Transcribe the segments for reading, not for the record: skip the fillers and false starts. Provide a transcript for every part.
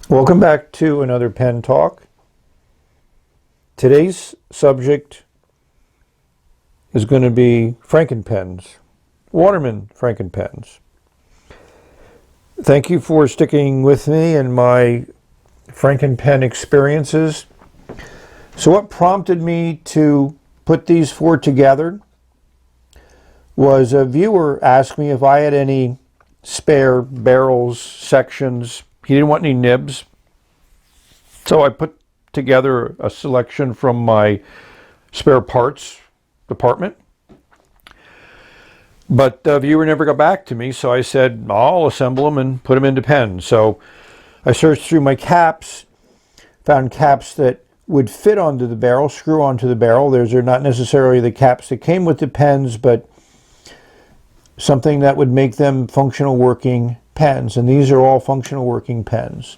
Welcome back to another pen talk. Today's subject is going to be Franken pens, Waterman Franken pens. Thank you for sticking with me in my Franken pen experiences. So what prompted me to put these four together was a viewer asked me if I had any spare barrels, sections. He didn't want any nibs. So I put together a selection from my spare parts department. But the viewer never got back to me, so I said, I'll assemble them and put them into pens. So I searched through my caps, found caps that would fit onto the barrel, screw onto the barrel. Those are not necessarily the caps that came with the pens, but something that would make them functional working pens. And these are all functional working pens.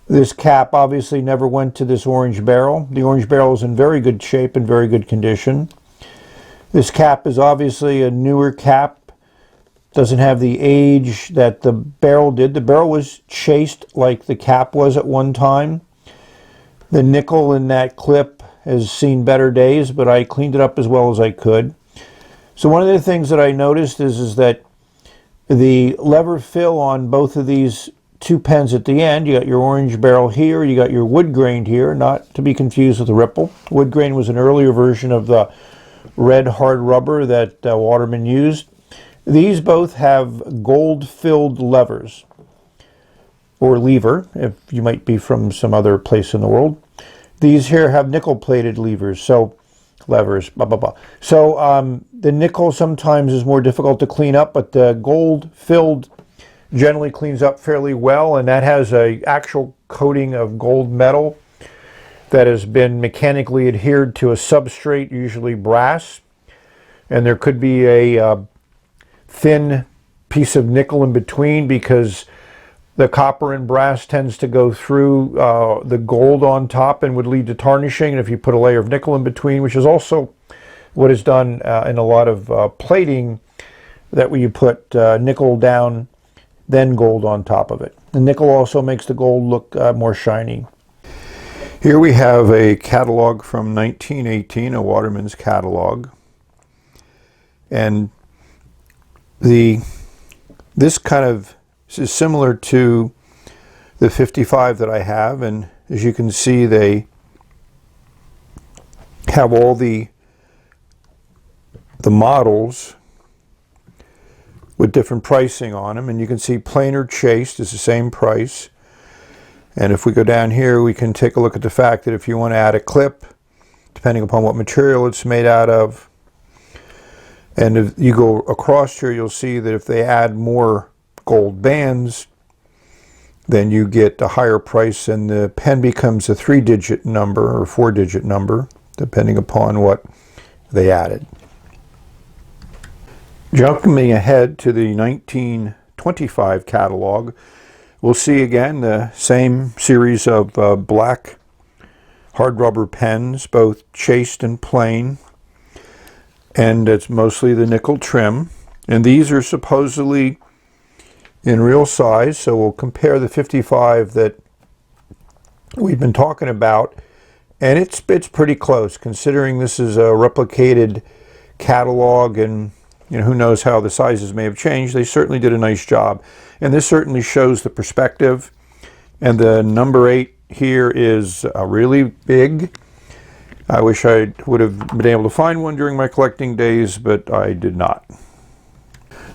This cap obviously never went to this orange barrel. The orange barrel is in very good shape and very good condition. This cap is obviously a newer cap. Doesn't have the age that the barrel did. The barrel was chased like the cap was at one time. The nickel in that clip has seen better days, but I cleaned it up as well as I could. So one of the things that I noticed is that the lever fill on both of these two pens at the end, you got your orange barrel here, you got your wood grain here, not to be confused with the Ripple. Wood grain was an earlier version of the red hard rubber that Waterman used. These both have gold-filled levers, or lever, if you might be from some other place in the world. These here have nickel-plated levers, so levers, blah, blah, blah. So the nickel sometimes is more difficult to clean up, but the gold-filled generally cleans up fairly well, and that has a actual coating of gold metal that has been mechanically adhered to a substrate, usually brass, and there could be a thin piece of nickel in between because the copper and brass tends to go through the gold on top and would lead to tarnishing. And if you put a layer of nickel in between, which is also what is done in a lot of plating, that where you put nickel down, then gold on top of it. The nickel also makes the gold look more shiny. Here we have a catalog from 1918, a Waterman's catalog. And this kind of is similar to the 55 that I have, and as you can see, they have all the models with different pricing on them, and you can see plain or chased is the same price. And if we go down here, we can take a look at the fact that if you want to add a clip, depending upon what material it's made out of, and if you go across here, you'll see that if they add more gold bands, then you get a higher price, and the pen becomes a 3-digit number or 4-digit number, depending upon what they added. Jumping ahead to the 1925 catalog, we'll see again the same series of black hard rubber pens, both chased and plain, and it's mostly the nickel trim. And these are supposedly in real size, so we'll compare the 55 that we've been talking about, and it's pretty close, considering this is a replicated catalog, and who knows how the sizes may have changed. They certainly did a nice job. And this certainly shows the perspective. And the number 8 here is really big. I wish I would have been able to find one during my collecting days, but I did not.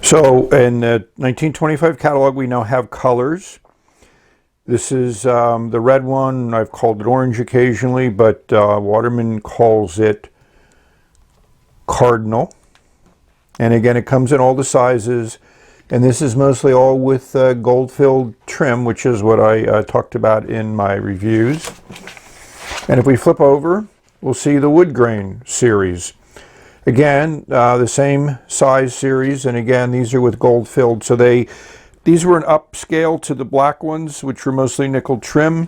So in the 1925 catalog, we now have colors. This is the red one. I've called it orange occasionally, but Waterman calls it Cardinal. And again, it comes in all the sizes, and this is mostly all with gold-filled trim, which is what I talked about in my reviews. And if we flip over, we'll see the wood grain series. Again, the same size series, and again, these are with gold-filled. So these were an upscale to the black ones, which were mostly nickel trim,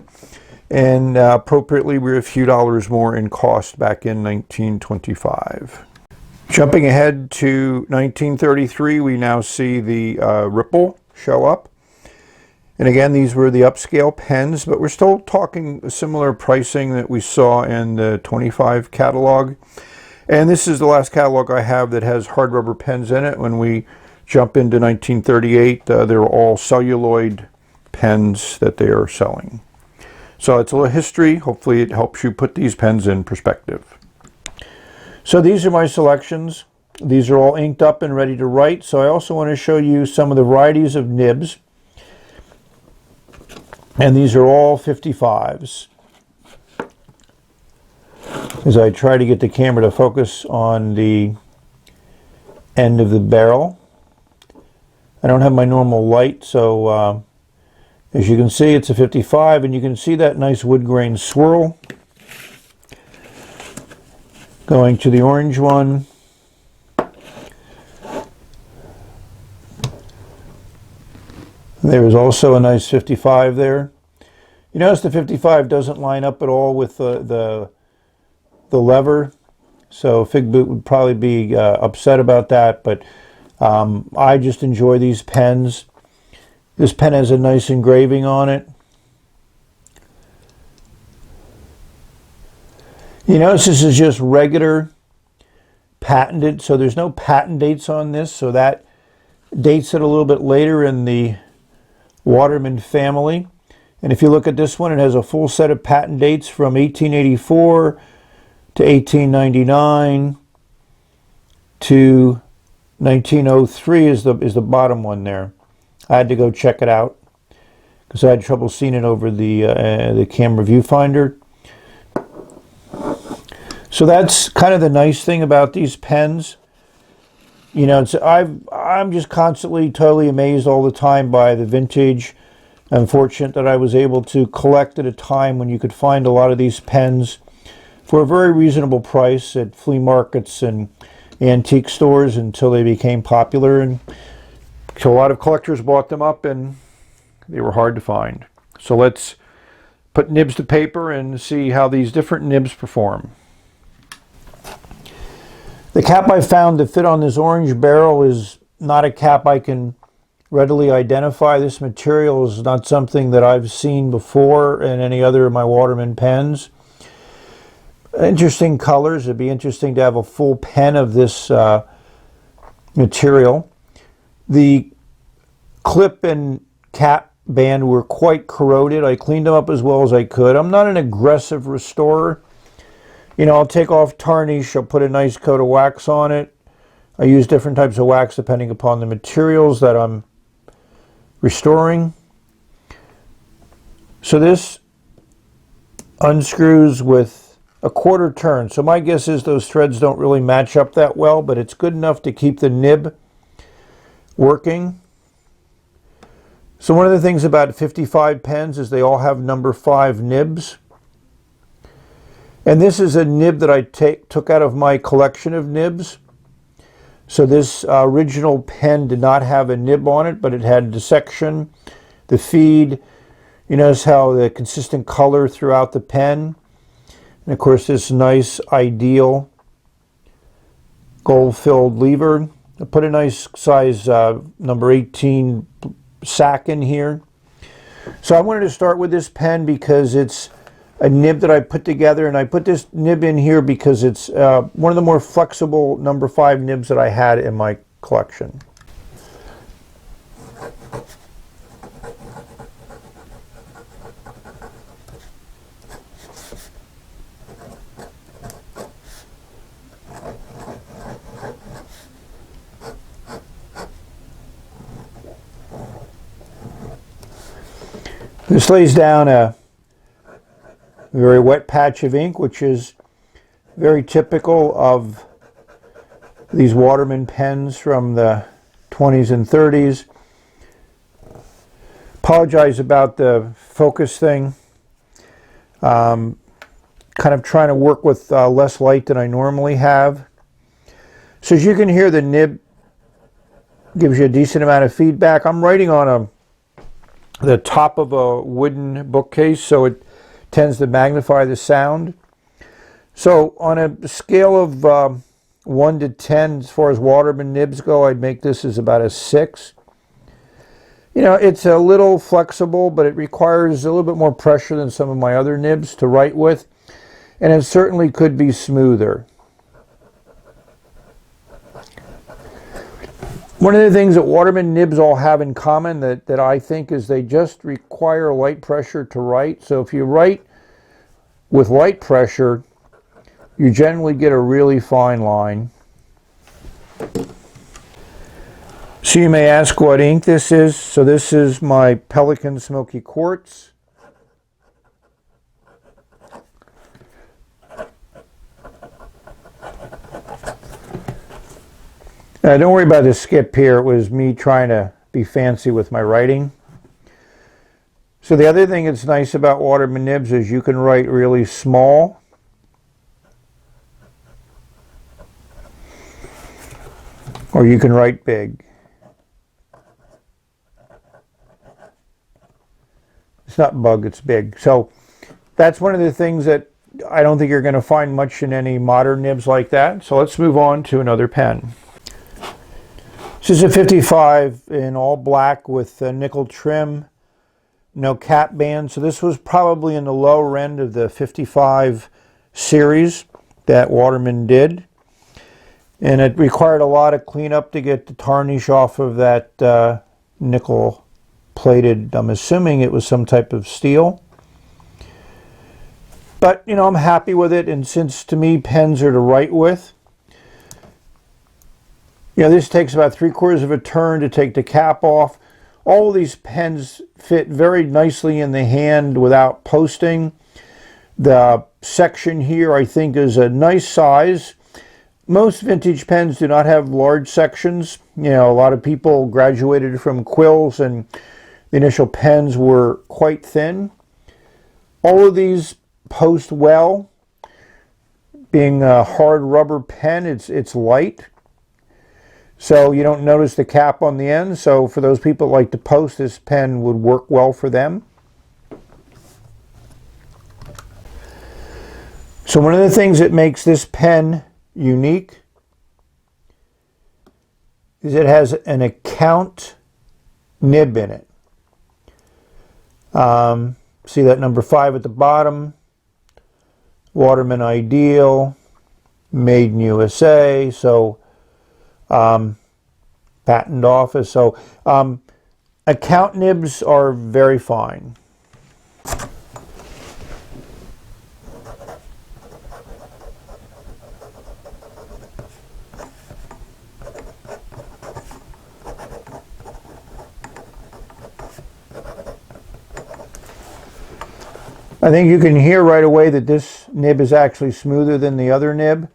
and appropriately were a few dollars more in cost back in 1925. Jumping ahead to 1933, we now see the Ripple show up. And again, these were the upscale pens, but we're still talking similar pricing that we saw in the 25 catalog. And this is the last catalog I have that has hard rubber pens in it. When we jump into 1938, they're all celluloid pens that they are selling. So it's a little history. Hopefully it helps you put these pens in perspective. So these are my selections. These are all inked up and ready to write. So I also want to show you some of the varieties of nibs. And these are all 55s. As I try to get the camera to focus on the end of the barrel. I don't have my normal light, so as you can see, it's a 55, and you can see that nice wood grain swirl. Going to the orange one. There is also a nice 55 there. You notice the 55 doesn't line up at all with the lever, so Fig Boot would probably be upset about that, but I just enjoy these pens. This pen has a nice engraving on it. You notice this is just regular patented, so there's no patent dates on this, so that dates it a little bit later in the Waterman family. And if you look at this one, it has a full set of patent dates from 1884 to 1899 to 1903 is the bottom one there. I had to go check it out because I had trouble seeing it over the camera viewfinder. So that's kind of the nice thing about these pens. You know, I'm just constantly totally amazed all the time by the vintage. I'm fortunate that I was able to collect at a time when you could find a lot of these pens for a very reasonable price at flea markets and antique stores until they became popular, and so a lot of collectors bought them up and they were hard to find. So let's put nibs to paper and see how these different nibs perform. The cap I found that fit on this orange barrel is not a cap I can readily identify. This material is not something that I've seen before in any other of my Waterman pens. Interesting colors. It'd be interesting to have a full pen of this material. The clip and cap band were quite corroded. I cleaned them up as well as I could. I'm not an aggressive restorer. You know, I'll take off tarnish, I'll put a nice coat of wax on it. I use different types of wax depending upon the materials that I'm restoring. So this unscrews with a quarter turn. So my guess is those threads don't really match up that well, but it's good enough to keep the nib working. So one of the things about 55 pens is they all have number 5 nibs. And this is a nib that I took out of my collection of nibs. So this original pen did not have a nib on it, but it had dissection, the feed. You notice how the consistent color throughout the pen. And of course this nice ideal gold-filled lever. I put a nice size number 18 sack in here. So I wanted to start with this pen because it's a nib that I put together, and I put this nib in here because it's one of the more flexible number 5 nibs that I had in my collection. This lays down a very wet patch of ink, which is very typical of these Waterman pens from the 20s and 30s. Apologize about the focus thing. Kind of trying to work with less light than I normally have. So as you can hear, the nib gives you a decent amount of feedback. I'm writing on the top of a wooden bookcase, so it tends to magnify the sound. So on a scale of 1 to 10, as far as Waterman nibs go, I'd make this as about a 6. You know, it's a little flexible, but it requires a little bit more pressure than some of my other nibs to write with, and it certainly could be smoother. One of the things that Waterman nibs all have in common that I think is they just require light pressure to write. So if you write with light pressure, you generally get a really fine line. So you may ask what ink this is. So this is my Pelican Smoky Quartz. Don't worry about the skip here. It was me trying to be fancy with my writing. So the other thing that's nice about Waterman nibs is you can write really small. Or you can write big. It's not bug, it's big. So that's one of the things that I don't think you're going to find much in any modern nibs like that. So let's move on to another pen. This is a 55 in all black with a nickel trim, no cap band. So this was probably in the lower end of the 55 series that Waterman did. And it required a lot of cleanup to get the tarnish off of that nickel plated. I'm assuming it was some type of steel. But, you know, I'm happy with it. And since to me pens are to write with, you know, this takes about 3/4 of a turn to take the cap off. All of these pens fit very nicely in the hand without posting. The section here I think is a nice size. Most vintage pens do not have large sections. You know, a lot of people graduated from quills and the initial pens were quite thin. All of these post well. Being a hard rubber pen, it's light. So you don't notice the cap on the end. So for those people that like to post, this pen would work well for them. So one of the things that makes this pen unique is it has an account nib in it. See that number 5 at the bottom, Waterman Ideal, made in USA, so patent office. So account nibs are very fine. I think you can hear right away that this nib is actually smoother than the other nib.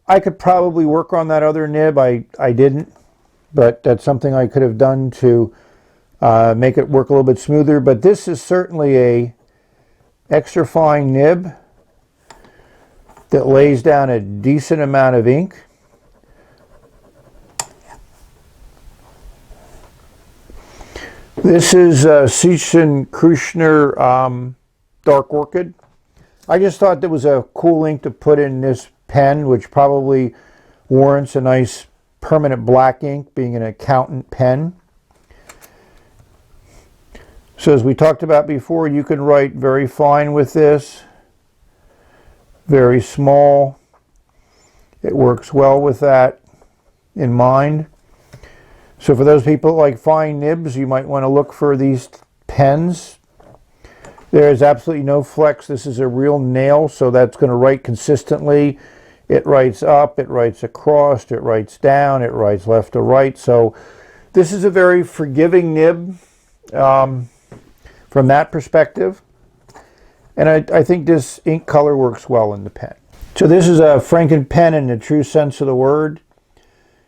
I could probably work on that other nib. I didn't, but that's something I could have done to make it work a little bit smoother. But this is certainly a extra fine nib that lays down a decent amount of ink. This is Siechen-Kruschner Dark Orchid. I just thought that was a cool ink to put in this pen, which probably warrants a nice permanent black ink, being an accountant pen. So as we talked about before, you can write very fine with this, very small. It works well with that in mind. So for those people that like fine nibs, you might want to look for these pens. There is absolutely no flex. This is a real nail, so that's going to write consistently. It writes up, it writes across, it writes down, it writes left to right. So this is a very forgiving nib from that perspective. And I think this ink color works well in the pen. So this is a Franken pen in the true sense of the word.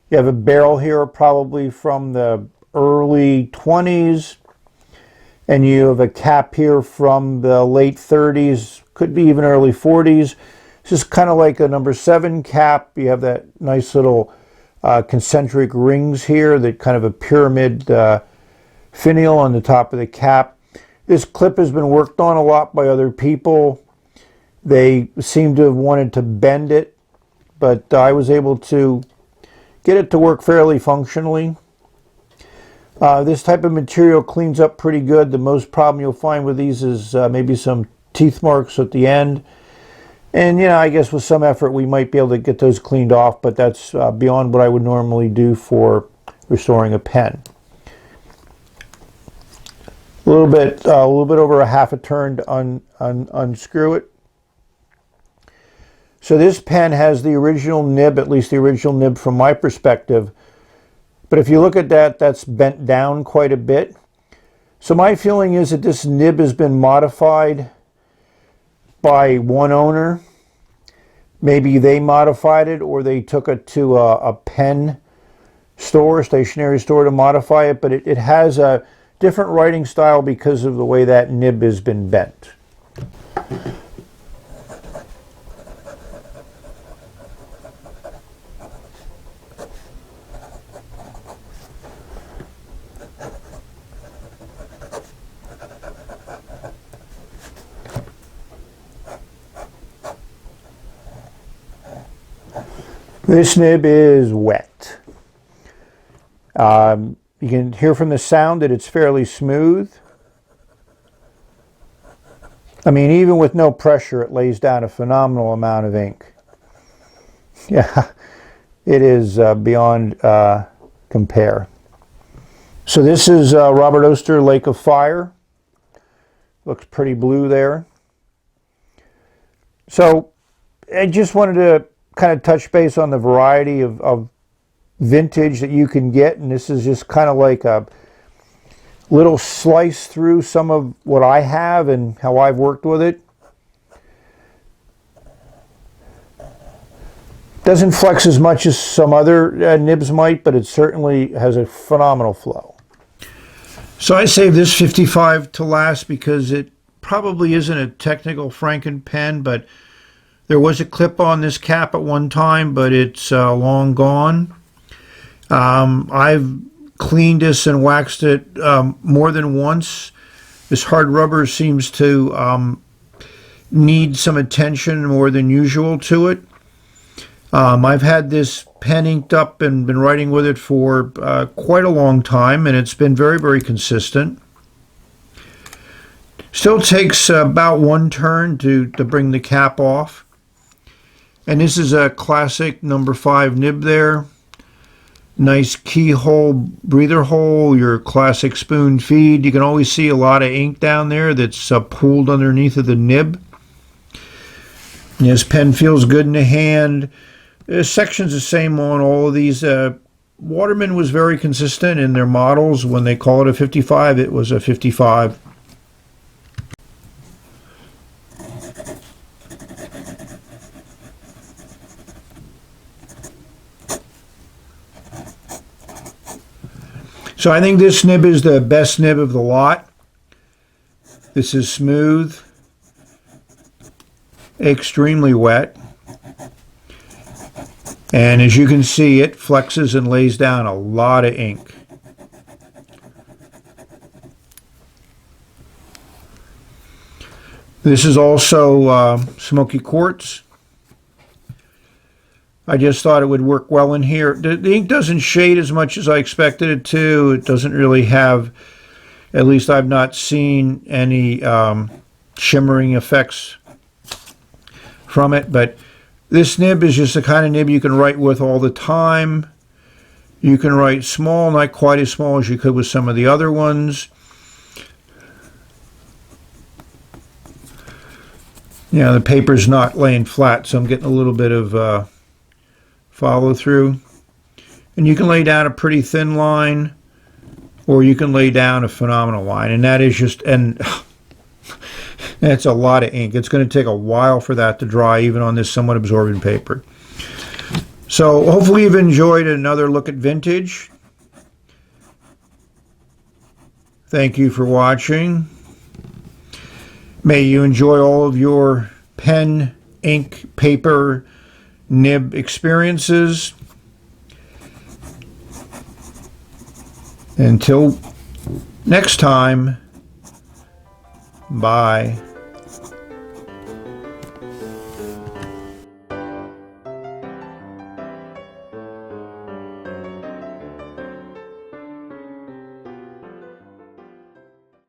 You have a barrel here probably from the early 20s. And you have a cap here from the late 30s, could be even early 40s. This is kind of like a number 7 cap. You have that nice little concentric rings here, that kind of a pyramid finial on the top of the cap. This clip has been worked on a lot by other people. They seem to have wanted to bend it, but I was able to get it to work fairly functionally. This type of material cleans up pretty good. The most problem you'll find with these is maybe some teeth marks at the end. And, you know, I guess with some effort we might be able to get those cleaned off, but that's beyond what I would normally do for restoring a pen. A little bit over a half a turn to unscrew it. So this pen has the original nib, at least the original nib from my perspective. But if you look at that, that's bent down quite a bit. So my feeling is that this nib has been modified by one owner. Maybe they modified it, or they took it to a pen store, stationery store, to modify it. But it has a different writing style because of the way that nib has been bent. This nib is wet. You can hear from the sound that it's fairly smooth. I mean, even with no pressure, it lays down a phenomenal amount of ink. Yeah, it is beyond compare. So this is Robert Oster, Lake of Fire. Looks pretty blue there. So I just wanted to kind of touch base on the variety of vintage that you can get, and this is just kind of like a little slice through some of what I have and how I've worked with it. Doesn't flex as much as some other nibs might, but it certainly has a phenomenal flow. So I saved this 55 to last because it probably isn't a technical Franken pen, but there was a clip on this cap at one time, but it's long gone. I've cleaned this and waxed it more than once. This hard rubber seems to need some attention more than usual to it. I've had this pen inked up and been writing with it for quite a long time, and it's been very, very consistent. Still takes about one turn to bring the cap off. And this is a classic number 5 nib there. Nice keyhole, breather hole, your classic spoon feed. You can always see a lot of ink down there that's pooled underneath of the nib. And this pen feels good in the hand. The section's the same on all of these. Waterman was very consistent in their models. When they call it a 55, it was a 55. So I think this nib is the best nib of the lot. This is smooth, extremely wet, and as you can see, it flexes and lays down a lot of ink. This is also smoky quartz. I just thought it would work well in here. The ink doesn't shade as much as I expected it to. It doesn't really have, at least I've not seen any shimmering effects from it. But this nib is just the kind of nib you can write with all the time. You can write small, not quite as small as you could with some of the other ones. Yeah, the paper's not laying flat, so I'm getting a little bit of follow through. And you can lay down a pretty thin line, or you can lay down a phenomenal line, and that is just, and that's a lot of ink. It's going to take a while for that to dry, even on this somewhat absorbent paper. So hopefully you've enjoyed another look at vintage. Thank you for watching. May you enjoy all of your pen, ink, paper, nib experiences. Until next time, bye.